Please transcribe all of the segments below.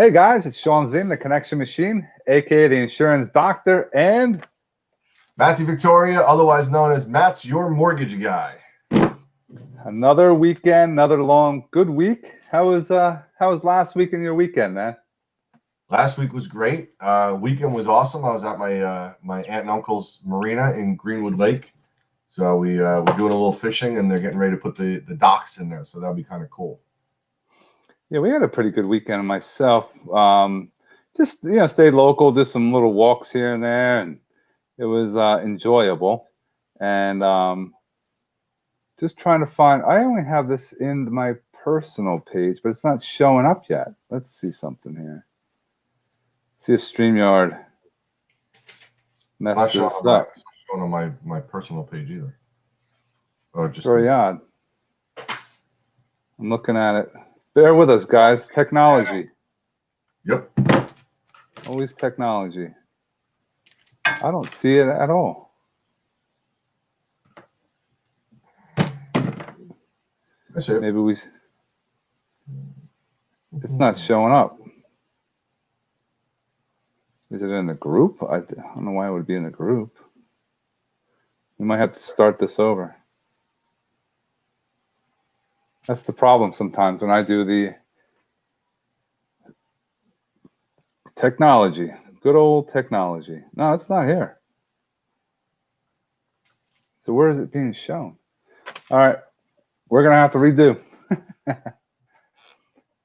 Hey guys, it's Sean Zinn, the Connection Machine, aka the Insurance Doctor, and Matthew Victoria, otherwise known as Matt's Your Mortgage Guy. another weekend, another long, good week. How was last week and your weekend, man? Last week was great. Weekend was awesome. I was at my aunt and uncle's marina in Greenwood Lake, so we're doing a little fishing, and they're getting ready to put the docks in there, so that'll be kind of cool. Yeah, we had a pretty good weekend myself. Just stayed local, did some little walks here and there, and it was enjoyable. And just trying to find. I only have this in my personal page, but it's not showing up yet. Let's see something here. See if StreamYard messed this up. It's not showing on my personal page either. Oh, just Very odd. I'm looking at it. Bear with us, guys. Technology. Yep. Always technology. I don't see it at all. I see it. Maybe it's not showing up. Is it in the group? I don't know why it would be in the group. We might have to start this over. That's the problem sometimes when I do the technology. Good old technology. No, it's not here. So where is it being shown? All right. We're going to have to redo. Let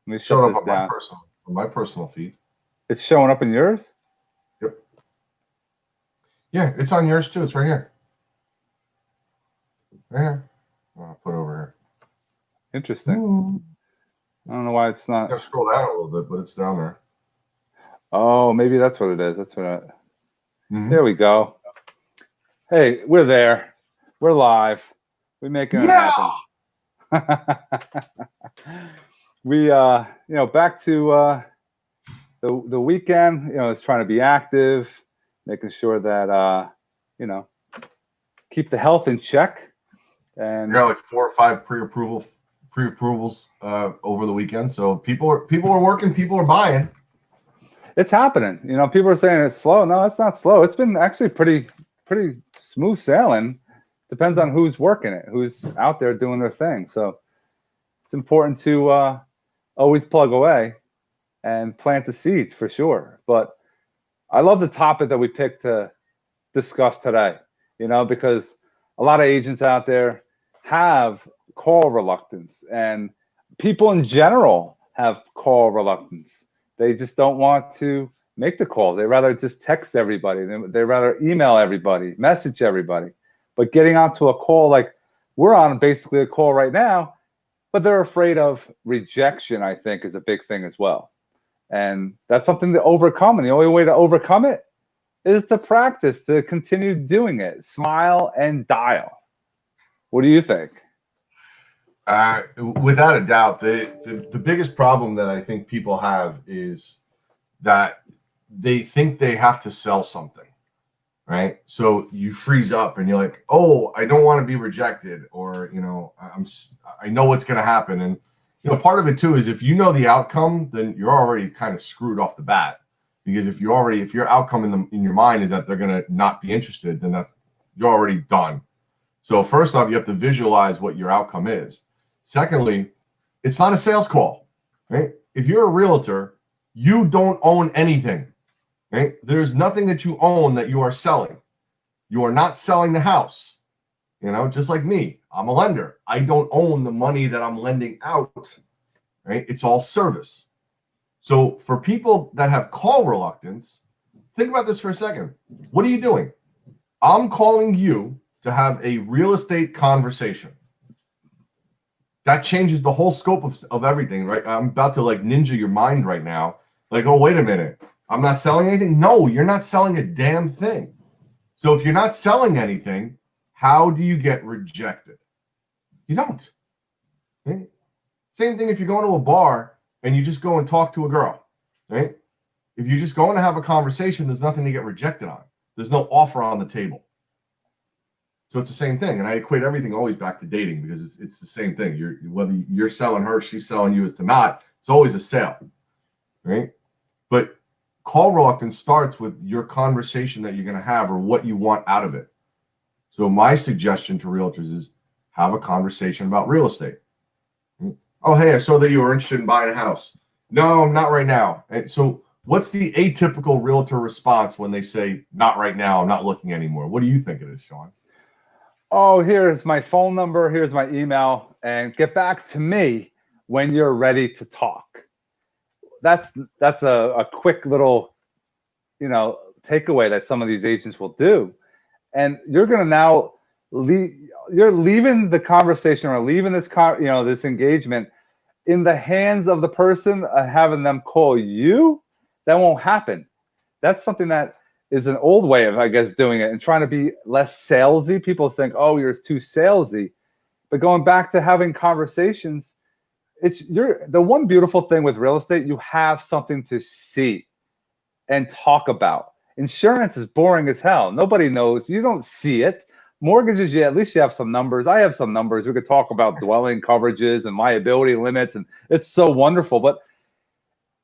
me shut this down. On my personal feed. It's showing up in yours? Yep. Yeah, it's on yours too. It's right here. Right here. I'll put it over here. Interesting. Ooh. I don't know why it's not. I scroll down a little bit, but it's down there. Oh, maybe that's what it is. That's what There we go. Hey, we're there. We're live. We're making it happen. We back to the weekend, is trying to be active, making sure that keep the health in check. And we got like 4 or 5 pre-approvals over the weekend. So people are working, people are buying. It's happening. People are saying it's slow. No, it's not slow. It's been actually pretty smooth sailing. Depends on who's working it, who's out there doing their thing. So it's important to always plug away and plant the seeds for sure. But I love the topic that we picked to discuss today, because a lot of agents out there have call reluctance, and people in general have call reluctance. They just don't want to make the call. They rather just text everybody. They rather email everybody, message everybody. But getting onto a call like we're on basically a call right now, but they're afraid of rejection, I think, is a big thing as well. And that's something to overcome. And the only way to overcome it is to practice, to continue doing it. Smile and dial. What do you think? Without a doubt, the biggest problem that I think people have is that they think they have to sell something, right? So you freeze up and you're like, oh, I don't want to be rejected, or I know what's going to happen. And part of it too is if you know the outcome, then you're already kind of screwed off the bat, because if your outcome in your mind is that they're going to not be interested, then you're already done. So first off, you have to visualize what your outcome is. Secondly, it's not a sales call, right? If you're a realtor, you don't own anything, right? There's nothing that you own that you are selling. You are not selling the house. Just like me, I'm a lender. I don't own the money that I'm lending out, right? It's all service. So for people that have call reluctance, think about this for a second. What are you doing? I'm calling you to have a real estate conversation. That changes the whole scope of everything, right? I'm about to like ninja your mind right now. Like, oh, wait a minute. I'm not selling anything? No, you're not selling a damn thing. So if you're not selling anything, how do you get rejected? You don't. Right? Same thing if you go into a bar and you just go and talk to a girl, right? If you're just going to have a conversation, there's nothing to get rejected on. There's no offer on the table. So it's the same thing. And I equate everything always back to dating, because it's the same thing. Whether you're selling her, she's selling you, as to not, it's always a sale, right? But call reluctance starts with your conversation that you're going to have or what you want out of it. So my suggestion to realtors is have a conversation about real estate. Oh, hey, I saw that you were interested in buying a house. No, not right now. And so what's the atypical realtor response when they say, not right now, I'm not looking anymore? What do you think it is, Sean? Oh, here's my phone number, here's my email, and get back to me when you're ready to talk. That's a quick little, takeaway that some of these agents will do. And you're going to now you're leaving the conversation or leaving this engagement in the hands of the person, having them call you. That won't happen. That's something that is an old way of, I guess, doing it and trying to be less salesy. People think, oh, you're too salesy. But going back to having conversations, the one beautiful thing with real estate, you have something to see and talk about. Insurance is boring as hell. Nobody knows. You don't see it. Mortgages, yeah, at least you have some numbers. I have some numbers. We could talk about dwelling coverages and liability limits, and it's so wonderful. But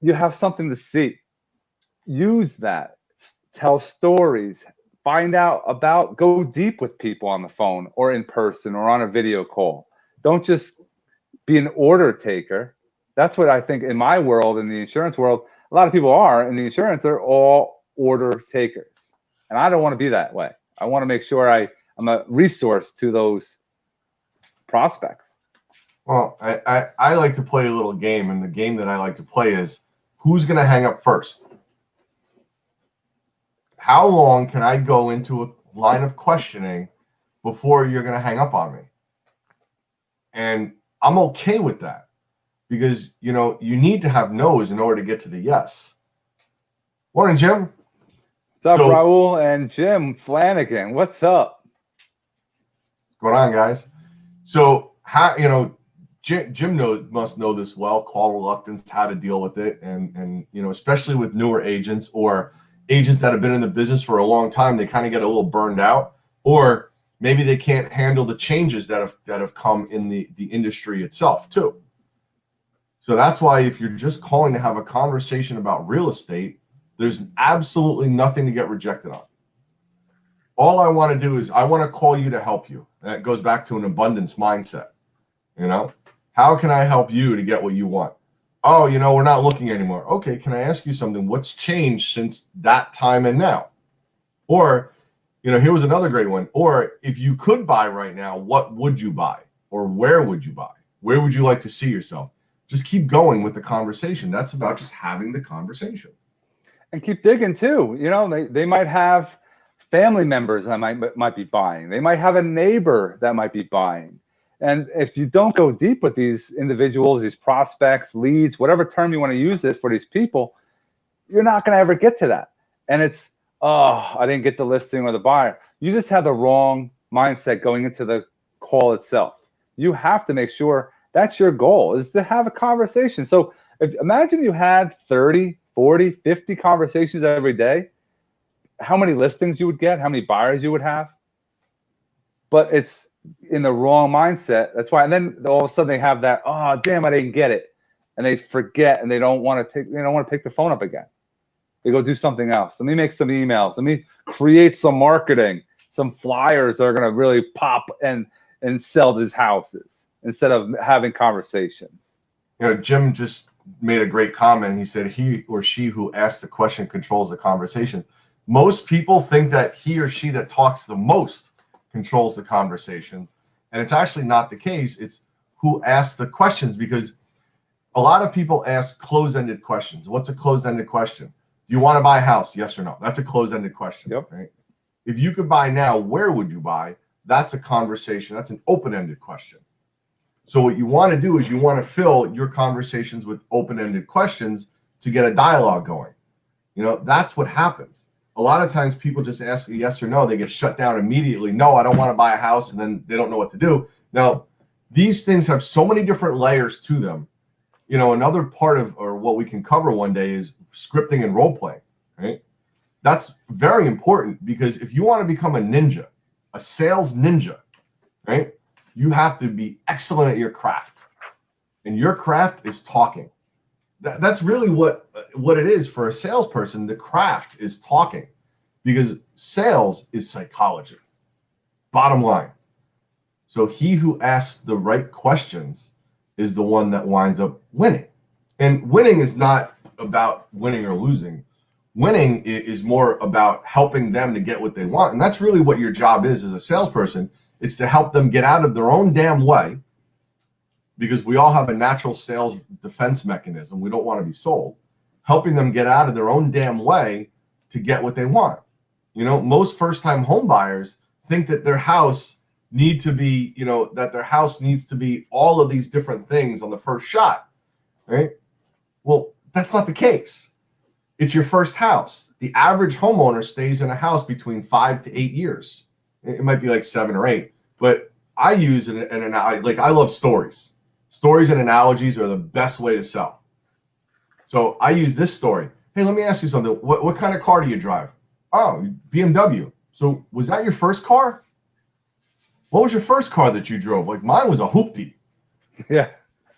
you have something to see. Use that. Tell stories. Find out about. Go deep with people on the phone or in person or on a video call. Don't just be an order taker. That's what I think in my world, in the insurance world, a lot of people are in the insurance, they're all order takers. And I don't want to be that way. I want to make sure I'm a resource to those prospects. Well, I like to play a little game, and the game that I like to play is who's going to hang up first? How long can I go into a line of questioning before you're going to hang up on me? And I'm okay with that because, you need to have no's in order to get to the yes. Morning, Jim. What's up, Raul and Jim Flanagan? What's up? What's going on, guys? So, Jim must know this well, call reluctance, how to deal with it. And especially with newer agents or agents that have been in the business for a long time, they kind of get a little burned out, or maybe they can't handle the changes that have come in the industry itself too. So that's why if you're just calling to have a conversation about real estate, there's absolutely nothing to get rejected on. All I want to do is I want to call you to help you. That goes back to an abundance mindset. How can I help you to get what you want? Oh, we're not looking anymore. Okay, can I ask you something? What's changed since that time and now? Or, here was another great one. Or if you could buy right now, what would you buy? Or where would you buy? Where would you like to see yourself? Just keep going with the conversation. That's about just having the conversation. And keep digging too. They might have family members that might be buying. They might have a neighbor that might be buying. And if you don't go deep with these individuals, these prospects, leads, whatever term you want to use this for these people, you're not going to ever get to that. And it's, oh, I didn't get the listing or the buyer. You just have the wrong mindset going into the call itself. You have to make sure that's your goal, is to have a conversation. So imagine you had 30, 40, 50 conversations every day, how many listings you would get, how many buyers you would have. But it's in the wrong mindset. That's why. And then all of a sudden they have that, oh, damn, I didn't get it. And they forget and they don't want to pick the phone up again. They go do something else. Let me make some emails. Let me create some marketing, some flyers that are going to really pop and sell these houses instead of having conversations. Jim just made a great comment. He said he or she who asks the question controls the conversation. Most people think that he or she that talks the most controls the conversations, and it's actually not the case. It's who asks the questions, because a lot of people ask close-ended questions. What's a closed-ended question? Do you want to buy a house? Yes or no? That's a closed-ended question. Yep. Right? If you could buy now, where would you buy? That's a conversation. That's an open-ended question. So what you want to do is you want to fill your conversations with open-ended questions to get a dialogue going. That's what happens. A lot of times people just ask a yes or no. They get shut down immediately. No, I don't want to buy a house. And then they don't know what to do. Now, these things have so many different layers to them. Another part of, or what we can cover one day, is scripting and role playing, right? That's very important, because if you want to become a ninja, a sales ninja, right, you have to be excellent at your craft. And your craft is talking. That's really what it is for a salesperson. The craft is talking, because sales is psychology. Bottom line. So he who asks the right questions is the one that winds up winning. And winning is not about winning or losing. Winning is more about helping them to get what they want. And that's really what your job is as a salesperson. It's to help them get out of their own damn way, because we all have a natural sales defense mechanism. We don't want to be sold. Helping them get out of their own damn way to get what they want. You know, most first-time home buyers think that their house needs to be all of these different things on the first shot, right? Well, that's not the case. It's your first house. The average homeowner stays in a house between 5 to 8 years. It might be like 7 or 8, but I use I love stories. Stories and analogies are the best way to sell. So I use this story. Hey, let me ask you something. What kind of car do you drive? Oh, BMW. So was that your first car? What was your first car that you drove? Like, mine was a hoopty. Yeah.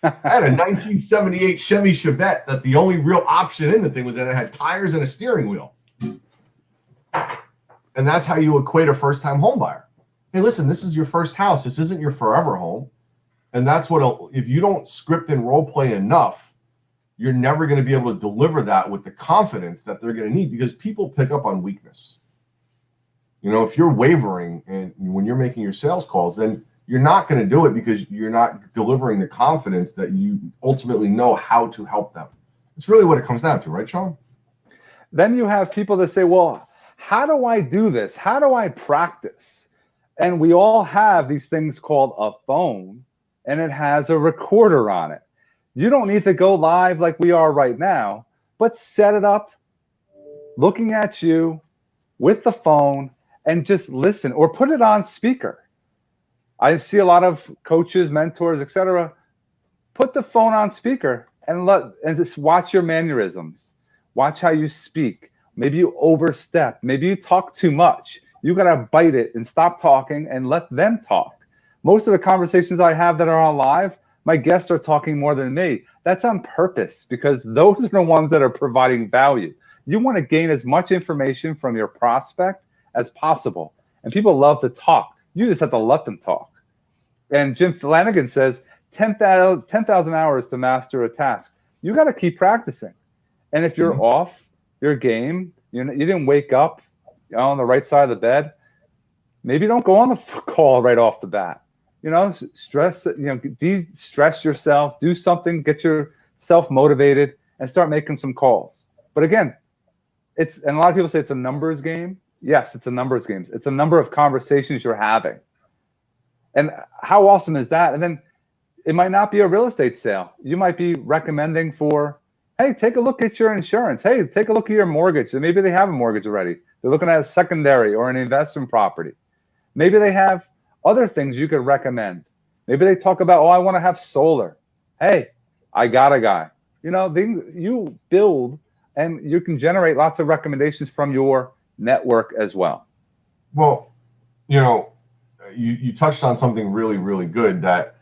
I had a 1978 Chevy Chevette that the only real option in the thing was that it had tires and a steering wheel. And that's how you equate a first-time home buyer. Hey, listen, this is your first house. This isn't your forever home. And that's what, if you don't script and role play enough, you're never going to be able to deliver that with the confidence that they're going to need, because people pick up on weakness. You know, if you're wavering and when you're making your sales calls, then you're not going to do it because you're not delivering the confidence that you ultimately know how to help them. It's really what it comes down to, right, Sean? Then you have people that say, well, how do I do this? How do I practice? And we all have these things called a phone, and it has a recorder on it. You don't need to go live like we are right now, but set it up looking at you with the phone and just listen, or put it on speaker. I see a lot of coaches, mentors, etc. Put the phone on speaker and just watch your mannerisms. Watch how you speak. Maybe you overstep. Maybe you talk too much. You got to bite it and stop talking and let them talk. Most of the conversations I have that are on live, my guests are talking more than me. That's on purpose, because those are the ones that are providing value. You want to gain as much information from your prospect as possible. And people love to talk. You just have to let them talk. And Jim Flanagan says 10,000 hours to master a task. You got to keep practicing. And if you're off your game, you didn't wake up on the right side of the bed, maybe don't go on the call right off the bat. You know, de-stress yourself, do something, get yourself motivated, and start making some calls. But again, and a lot of people say it's a numbers game. Yes, it's a numbers game. It's a number of conversations you're having. And how awesome is that? And then it might not be a real estate sale. You might be recommending for, hey, take a look at your insurance. Hey, take a look at your mortgage. And maybe they have a mortgage already. They're looking at a secondary or an investment property. Maybe they have other things you could recommend. Maybe they talk about, oh, I want to have solar. Hey, I got a guy. You know, you build and you can generate lots of recommendations from your network as well. Well, you know, you touched on something really, really good that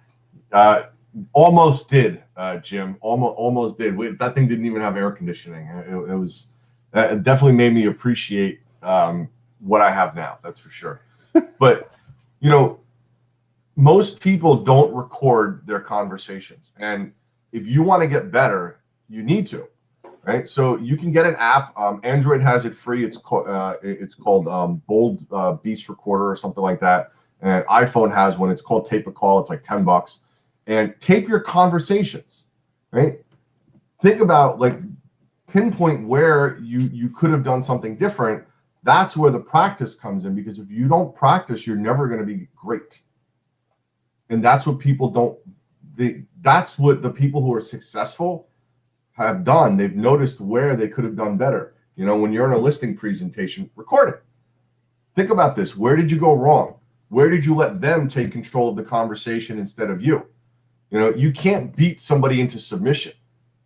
almost did, Jim. Almost did. That thing didn't even have air conditioning. It definitely made me appreciate what I have now. That's for sure. But you know, most people don't record their conversations, and if you want to get better, you need to. Right, so you can get an app. Android has it free. It's called Bold Beach Recorder or something like that. And iPhone has one. It's called Tape a Call. It's like $10. And tape your conversations. Right. Think about, like, pinpoint where you could have done something different. That's where the practice comes in, because if you don't practice, you're never going to be great. And that's what people don't. That's what the people who are successful have done. They've noticed where they could have done better. You know, when you're in a listing presentation, record it. Think about this. Where did you go wrong? Where did you let them take control of the conversation instead of you? You know, you can't beat somebody into submission.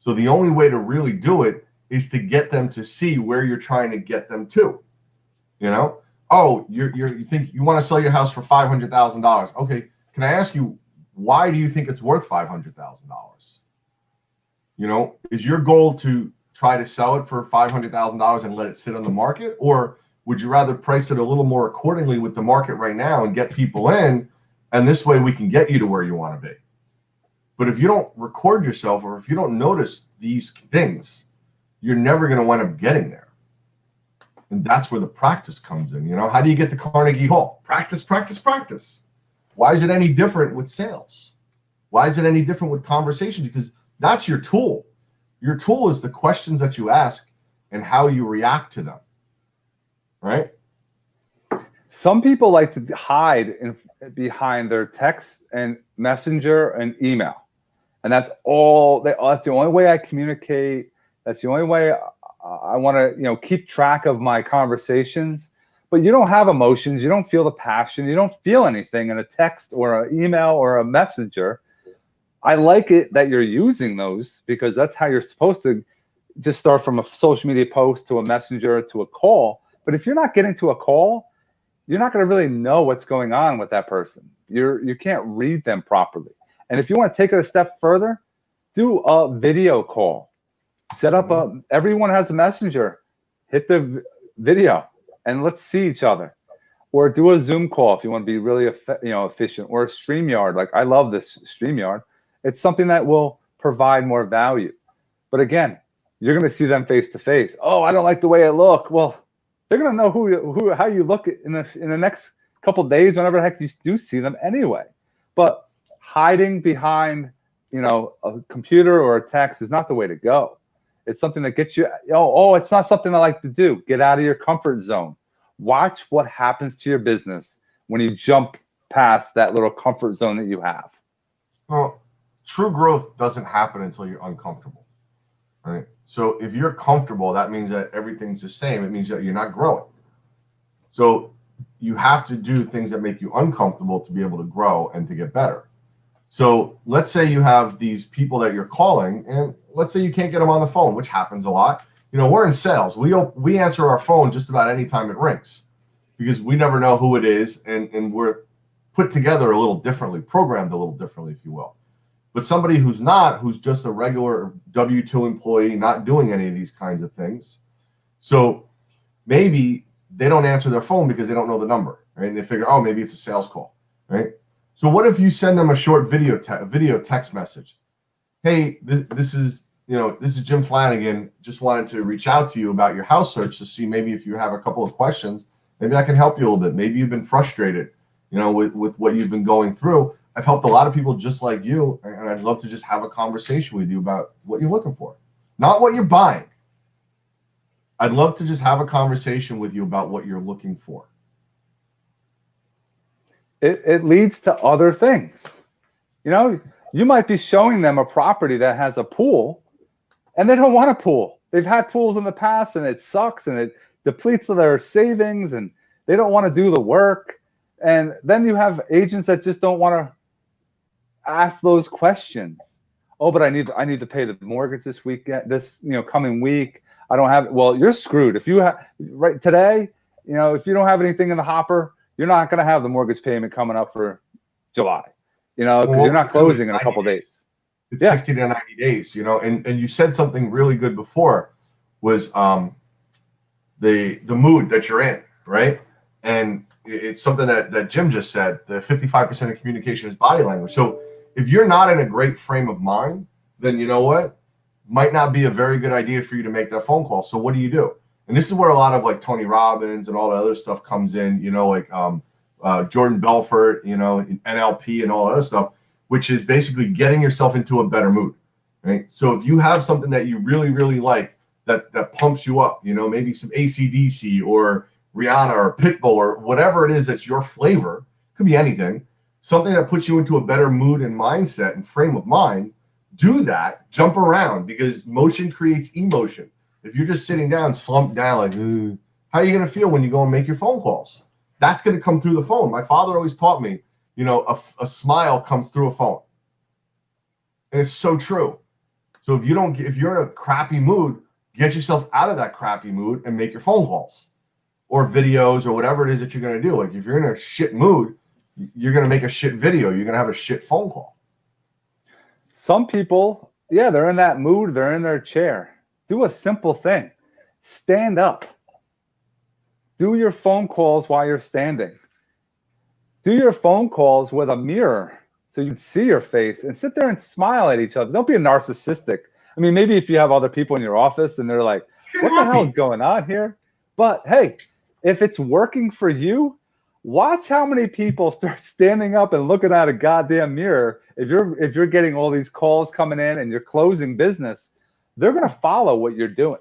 So the only way to really do it is to get them to see where you're trying to get them to. You know, oh, you think you want to sell your house for $500,000. Okay, can I ask you, why do you think it's worth $500,000? You know, is your goal to try to sell it for $500,000 and let it sit on the market, or would you rather price it a little more accordingly with the market right now and get people in, and this way we can get you to where you want to be? But if you don't record yourself, or if you don't notice these things, you're never going to wind up getting there. And that's where the practice comes in. You know, how do you get to Carnegie Hall? Practice, practice, practice. Why is it any different with sales? Why is it any different with conversation? Because that's your tool. Your tool is the questions that you ask and how you react to them, right? Some people like to hide behind their text and messenger and email. And that's all. That's the only way I communicate. That's the only way I want to, keep track of my conversations. But you don't have emotions. You don't feel the passion. You don't feel anything in a text or an email or a messenger. I like it that you're using those, because that's how you're supposed to just start, from a social media post to a messenger to a call. But if you're not getting to a call, you're not going to really know what's going on with that person. You can't read them properly. And if you want to take it a step further, do a video call. Set up everyone has a messenger. Hit the video and let's see each other. Or do a Zoom call if you want to be really efficient. Or a StreamYard. Like, I love this StreamYard. It's something that will provide more value. But again, you're going to see them face to face. Oh, I don't like the way I look. Well, they're going to know how you look in the next couple of days, whenever the heck you do see them anyway. But hiding behind, a computer or a text is not the way to go. It's something that gets you, it's not something I like to do. Get out of your comfort zone. Watch what happens to your business when you jump past that little comfort zone that you have. Well, true growth doesn't happen until you're uncomfortable, right? So if you're comfortable, that means that everything's the same. It means that you're not growing. So you have to do things that make you uncomfortable to be able to grow and to get better. So let's say you have these people that you're calling, and let's say you can't get them on the phone, which happens a lot. We're in sales. We answer our phone just about any time it rings, because we never know who it is, and we're put together a little differently, programmed a little differently, if you will. But somebody who's just a regular W-2 employee, not doing any of these kinds of things, so maybe they don't answer their phone because they don't know the number, right? And they figure, oh, maybe it's a sales call, right? So what if you send them a short video text message? Hey, this is Jim Flanagan. Just wanted to reach out to you about your house search to see maybe if you have a couple of questions, maybe I can help you a little bit. Maybe you've been frustrated, with what you've been going through. I've helped a lot of people just like you, and I'd love to just have a conversation with you about what you're looking for, not what you're buying. I'd love to just have a conversation with you about what you're looking for. It leads to other things. You might be showing them a property that has a pool, and they don't want a pool. They've had pools in the past, and it sucks, and it depletes their savings, and they don't want to do the work. And then you have agents that just don't want to ask those questions. Oh, but I need to pay the mortgage this weekend, coming week. I don't have. Well, you're screwed. If you have right today, if you don't have anything in the hopper, you're not going to have the mortgage payment coming up for July. Because you're not closing in a couple days. It's 60 to 90 days. And you said something really good before, was the mood that you're in, right? And it's something that Jim just said. The 55% of communication is body language. So if you're not in a great frame of mind, then you know what? Might not be a very good idea for you to make that phone call. So what do? And this is where a lot of like Tony Robbins and all the other stuff comes in, like Jordan Belfort, NLP and all that other stuff, which is basically getting yourself into a better mood, right? So if you have something that you really, really like that pumps you up, maybe some AC/DC or Rihanna or Pitbull or whatever it is that's your flavor, could be anything, something that puts you into a better mood and mindset and frame of mind, do that, jump around, because motion creates emotion. If you're just sitting down, slumped down, like, how are you going to feel when you go and make your phone calls? That's going to come through the phone. My father always taught me, a smile comes through a phone. And it's so true. So if you're in a crappy mood, get yourself out of that crappy mood and make your phone calls or videos or whatever it is that you're going to do. Like if you're in a shit mood, you're going to make a shit video. You're going to have a shit phone call. Some people Yeah, they're in that mood. They're in their chair. Do a simple thing. Stand up. Do your phone calls while you're standing. Do your phone calls with a mirror so you can see your face and sit there and smile at each other. Don't be a narcissistic. I mean, maybe if you have other people in your office and they're like, Get what the hell is happy. going on here? But hey, if it's working for you, watch how many people start standing up and looking at a goddamn mirror. If you're getting all these calls coming in and you're closing business, they're going to follow what you're doing.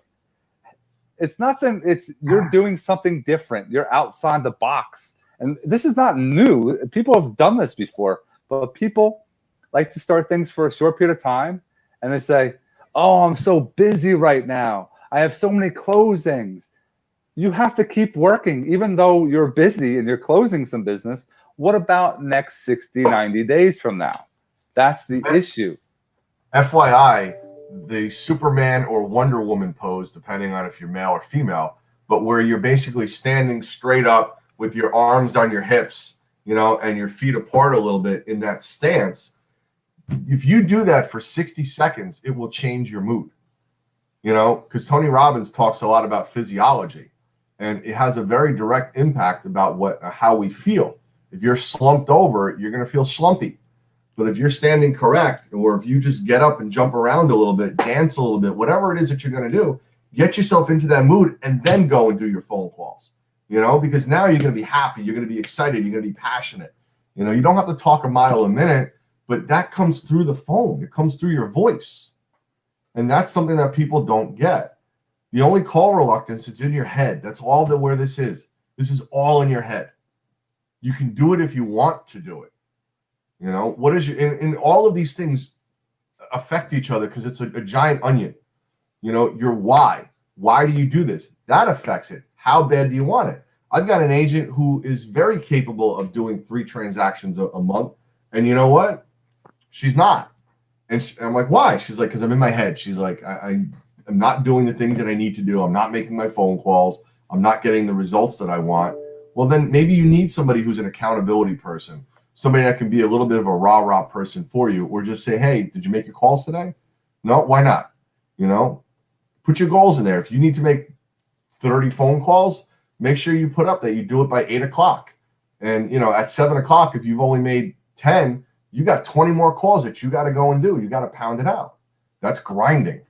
It's nothing. It's you're doing something different. You're outside the box, and this is not new. People have done this before, but people like to start things for a short period of time, and they say, "Oh, I'm so busy right now. I have so many closings." You have to keep working, even though you're busy and you're closing some business. What about next 60, 90 days from now? That's the issue. FYI, the Superman or Wonder Woman pose, depending on if you're male or female, but where you're basically standing straight up with your arms on your hips, and your feet apart a little bit in that stance. If you do that for 60 seconds, it will change your mood, because Tony Robbins talks a lot about physiology, and it has a very direct impact about how we feel. If you're slumped over, you're going to feel slumpy. But if you're standing correct, or if you just get up and jump around a little bit, dance a little bit, whatever it is that you're going to do, get yourself into that mood and then go and do your phone calls, because now you're going to be happy. You're going to be excited. You're going to be passionate. You don't have to talk a mile a minute, but that comes through the phone. It comes through your voice. And that's something that people don't get. The only call reluctance is in your head. That's all where this is. This is all in your head. You can do it if you want to do it. What is and all of these things affect each other because it's a giant onion. Your why. Why do you do this? That affects it. How bad do you want it? I've got an agent who is very capable of doing 3 transactions a month. And you know what? She's not. And I'm like, why? She's like, because I'm in my head. She's like, I'm not doing the things that I need to do. I'm not making my phone calls. I'm not getting the results that I want. Well, then maybe you need somebody who's an accountability person, somebody that can be a little bit of a rah-rah person for you, or just say, hey, did you make your calls today? No, why not? Put your goals in there. If you need to make 30 phone calls, make sure you put up that you do it by 8 o'clock. And, at 7 o'clock, if you've only made 10, you got 20 more calls that you got to go and do. You got to pound it out. That's grinding.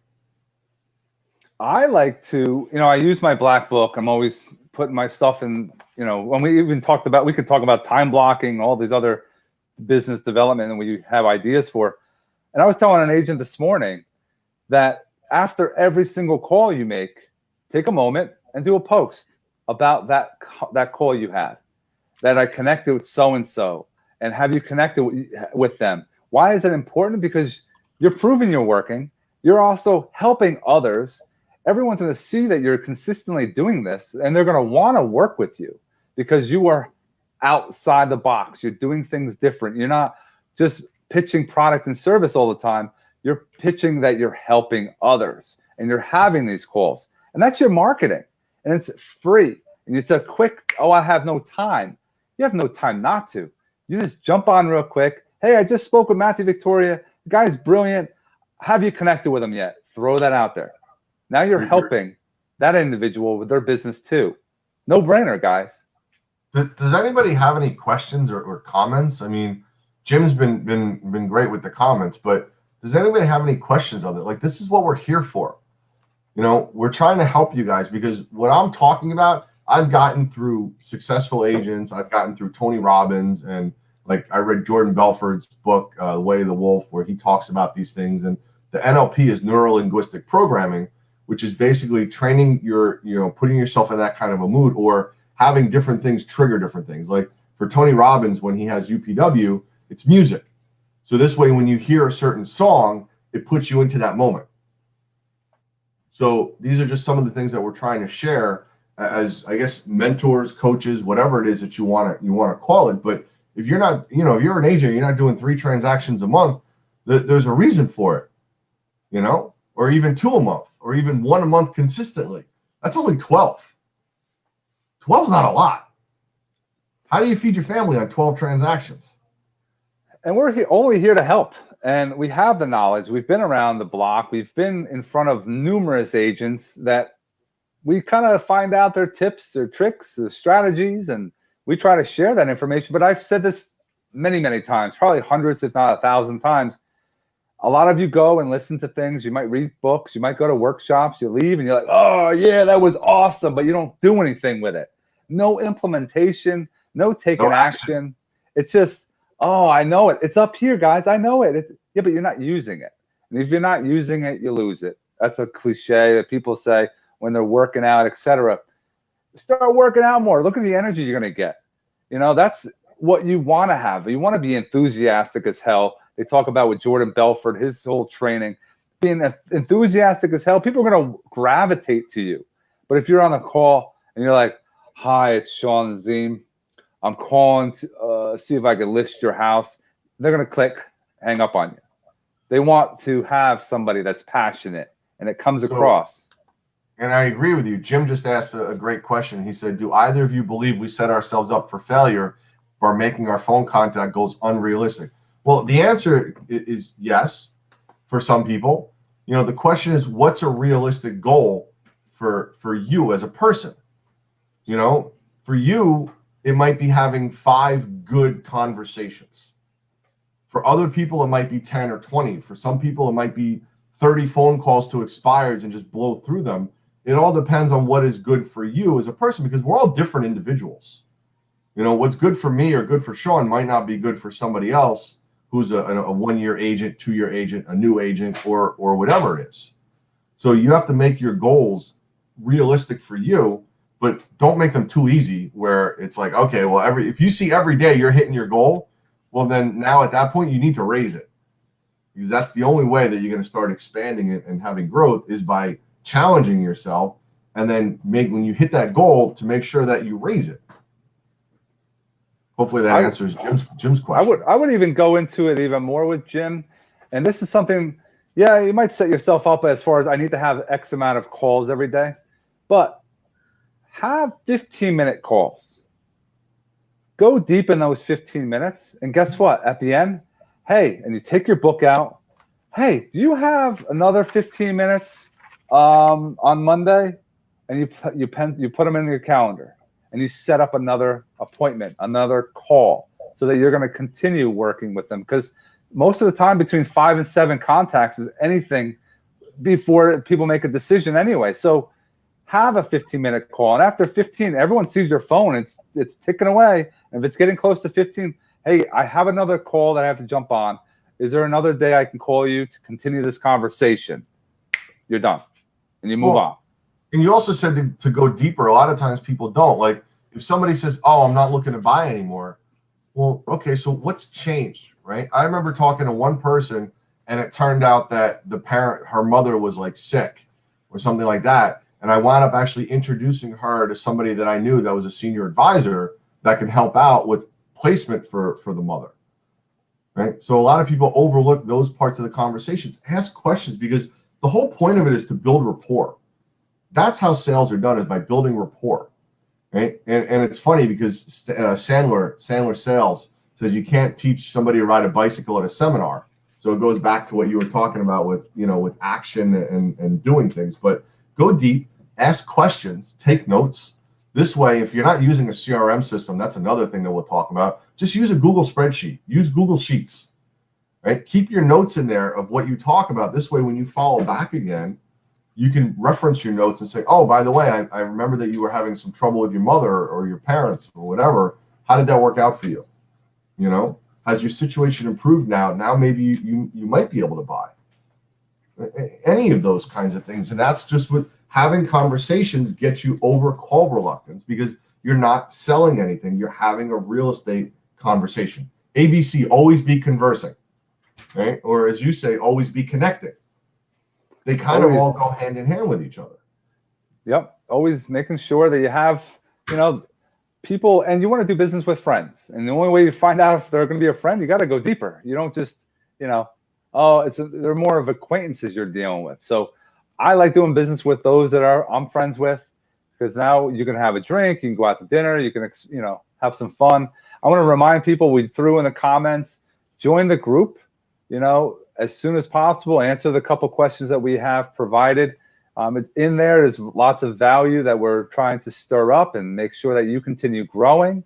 I like to, I use my black book. I'm always putting my stuff in, when we could talk about time blocking, all these other business development and we have ideas for. And I was telling an agent this morning that after every single call you make, take a moment and do a post about that call you had, that I connected with so-and-so, and have you connected with them. Why is it important? Because you're proving you're working. You're also helping others. Everyone's going to see that you're consistently doing this, and they're going to want to work with you because you are outside the box. You're doing things different. You're not just pitching product and service all the time. You're pitching that you're helping others, and you're having these calls. And that's your marketing. And it's free. And it's a quick, oh, I have no time. You have no time not to. You just jump on real quick. Hey, I just spoke with Matthew Victoria. The guy's brilliant. Have you connected with him yet? Throw that out there. Now you're helping that individual with their business too. No brainer, guys. Does anybody have any questions or comments? I mean, Jim's been great with the comments, but does anybody have any questions on it? Like, this is what we're here for. We're trying to help you guys, because what I'm talking about, I've gotten through successful agents. I've gotten through Tony Robbins, and like I read Jordan Belford's book, The Way of the Wolf, where he talks about these things. And the NLP is neuro-linguistic programming, which is basically training putting yourself in that kind of a mood, or having different things trigger different things. Like for Tony Robbins, when he has UPW, it's music. So this way, when you hear a certain song, it puts you into that moment. So these are just some of the things that we're trying to share as, I guess, mentors, coaches, whatever it is that you want to call it. But if you're not, if you're an agent, you're not doing 3 transactions a month, there's a reason for it, or even 2 a month, or even 1 a month consistently. That's only 12. 12 is not a lot. How do you feed your family on 12 transactions? And we're only here to help. And we have the knowledge. We've been around the block. We've been in front of numerous agents that we kind of find out their tips, their tricks, their strategies, and we try to share that information. But I've said this many, many times, probably hundreds, if not 1,000 times. A lot of you go and listen to things. You might read books. You might go to workshops. You leave and you're like, oh, yeah, that was awesome. But you don't do anything with it. No implementation, no taking action. It's just, oh, I know it. It's up here, guys. I know it. Yeah, but you're not using it. And if you're not using it, you lose it. That's a cliche that people say when they're working out, etc. Start working out more. Look at the energy you're going to get. That's what you want to have. You want to be enthusiastic as hell. They talk about with Jordan Belfort, his whole training, being enthusiastic as hell. People are going to gravitate to you. But if you're on a call and you're like, hi, it's Sean Ziem. I'm calling to see if I can list your house. They're going to click, hang up on you. They want to have somebody that's passionate, and it comes across. And I agree with you. Jim just asked a great question. He said, do either of you believe we set ourselves up for failure by making our phone contact goals unrealistic? Well, the answer is yes for some people. The question is, what's a realistic goal for you as a person? For you, it might be having 5 good conversations. For other people, it might be 10 or 20. For some people, it might be 30 phone calls to expireds and just blow through them. It all depends on what is good for you as a person, because we're all different individuals. What's good for me or good for Sean might not be good for somebody else who's a 1-year agent, 2-year agent, a new agent, or whatever it is. So you have to make your goals realistic for you, but don't make them too easy where it's like, okay, well, if you see every day you're hitting your goal, well, then now at that point you need to raise it, because that's the only way that you're going to start expanding it and having growth is by challenging yourself, and then when you hit that goal to make sure that you raise it. Hopefully that answers Jim's question. I would even go into it even more with Jim. And this is something, yeah, you might set yourself up as far as I need to have X amount of calls every day, but have 15-minute calls. Go deep in those 15 minutes. And guess what? At the end, hey, and you take your book out. Hey, do you have another 15 minutes on Monday? And you put them in your calendar. And you set up another appointment, another call, so that you're going to continue working with them. Because most of the time, between 5 and 7 contacts is anything before people make a decision anyway. So have a 15-minute call. And after 15, everyone sees your phone. It's ticking away. And if it's getting close to 15, hey, I have another call that I have to jump on. Is there another day I can call you to continue this conversation? You're done. And you move on. And you also said to go deeper. A lot of times people don't. Like if somebody says, oh, I'm not looking to buy anymore. Well, okay, so what's changed, right? I remember talking to one person, and it turned out that her mother was like sick or something like that. And I wound up actually introducing her to somebody that I knew that was a senior advisor that can help out with placement for the mother, right? So a lot of people overlook those parts of the conversations. Ask questions, because the whole point of it is to build rapport. That's how sales are done, is by building rapport, right? And it's funny because Sandler Sales says you can't teach somebody to ride a bicycle at a seminar. So it goes back to what you were talking about with action and doing things. But go deep, ask questions, take notes. This way, if you're not using a CRM system, that's another thing that we'll talk about. Just use a Google spreadsheet. Use Google Sheets, right? Keep your notes in there of what you talk about. This way, when you follow back again, you can reference your notes and say, oh, by the way, I remember that you were having some trouble with your mother or your parents or whatever. How did that work out for you? Has your situation improved now? Now maybe you might be able to buy. Any of those kinds of things. And that's just what having conversations gets you over call reluctance, because you're not selling anything. You're having a real estate conversation. ABC, always be conversing, right? Or as you say, always be connecting. They kind of all go hand in hand with each other. Yep. Always making sure that you have, people, and you want to do business with friends. And the only way you find out if they're going to be a friend, you got to go deeper. You don't just, they're more of acquaintances you're dealing with. So I like doing business with those that I'm friends with, because now you can have a drink, you can go out to dinner, you can, have some fun. I want to remind people, we threw in the comments, join the group. as soon as possible, answer the couple questions that we have provided. It's in there. There's lots of value that we're trying to stir up and make sure that you continue growing.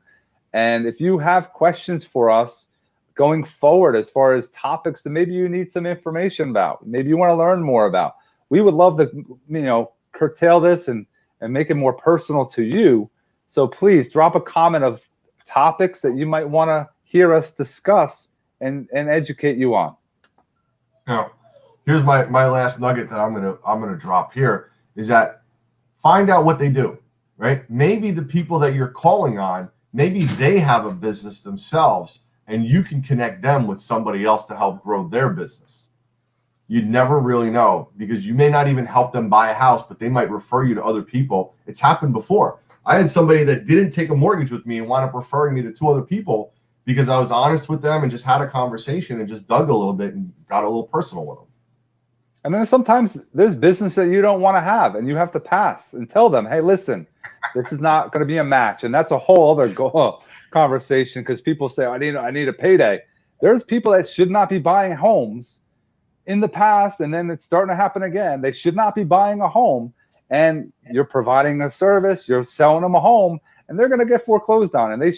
And if you have questions for us going forward, as far as topics that maybe you need some information about, maybe you want to learn more about, we would love to, curtail this and make it more personal to you. So please drop a comment of topics that you might want to hear us discuss and educate you on. Now, here's my last nugget that I'm gonna drop here is that find out what they do, right? Maybe the people that you're calling on, maybe they have a business themselves, and you can connect them with somebody else to help grow their business. You'd never really know, because you may not even help them buy a house, but they might refer you to other people. It's happened before. I had somebody that didn't take a mortgage with me and wound up referring me to 2 other people because I was honest with them and just had a conversation and just dug a little bit and got a little personal with them. And then sometimes there's business that you don't want to have, and you have to pass and tell them, hey, listen, this is not going to be a match. And that's a whole other conversation, because people say, I need a payday. There's people that should not be buying homes in the past, and then it's starting to happen again. They should not be buying a home, and you're providing a service, you're selling them a home, and they're going to get foreclosed on. And they're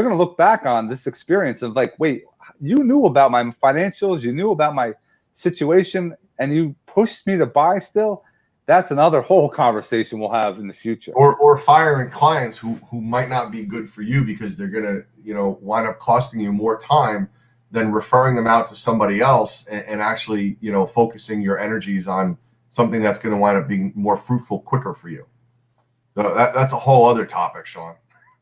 going to look back on this experience of like, wait, you knew about my financials, you knew about my situation, and you pushed me to buy still. That's another whole conversation we'll have in the future. Or firing clients who might not be good for you because they're going to wind up costing you more time than referring them out to somebody else and actually focusing your energies on something that's going to wind up being more fruitful quicker for you. So that's a whole other topic, Sean.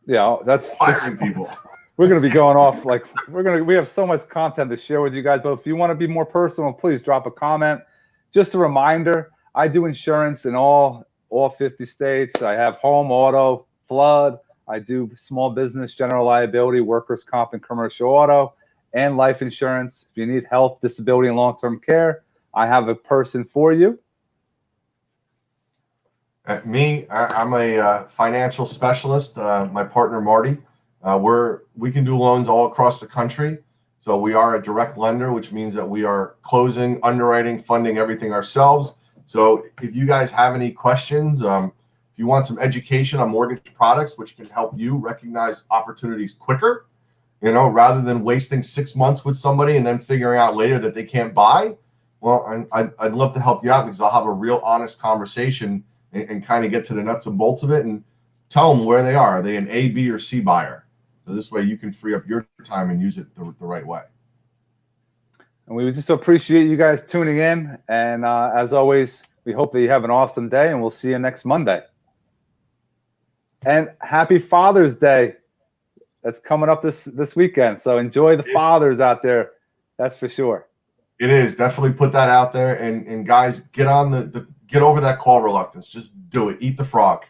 Yeah, that's firing people. We're going to be going off like we have so much content to share with you guys. But if you want to be more personal, please drop a comment. Just a reminder, I do insurance in all 50 states. I have home, auto, flood. I do small business, general liability, workers' comp, and commercial auto, and life insurance. If you need health, disability, and long-term care, I have a person for you. I'm a financial specialist. My partner, Marty, we can do loans all across the country. So we are a direct lender, which means that we are closing, underwriting, funding everything ourselves. So if you guys have any questions, if you want some education on mortgage products, which can help you recognize opportunities quicker, rather than wasting 6 months with somebody and then figuring out later that they can't buy, well, I'd love to help you out, because I'll have a real honest conversation and kind of get to the nuts and bolts of it and tell them where they are. Are they an A, B, or C buyer? So this way you can free up your time and use it the right way. And we just appreciate you guys tuning in. And as always, we hope that you have an awesome day, and we'll see you next Monday. And happy Father's Day. That's coming up this weekend. So enjoy the fathers out there. That's for sure. It is. Definitely put that out there. And guys, get over that call reluctance. Just do it. Eat the frog.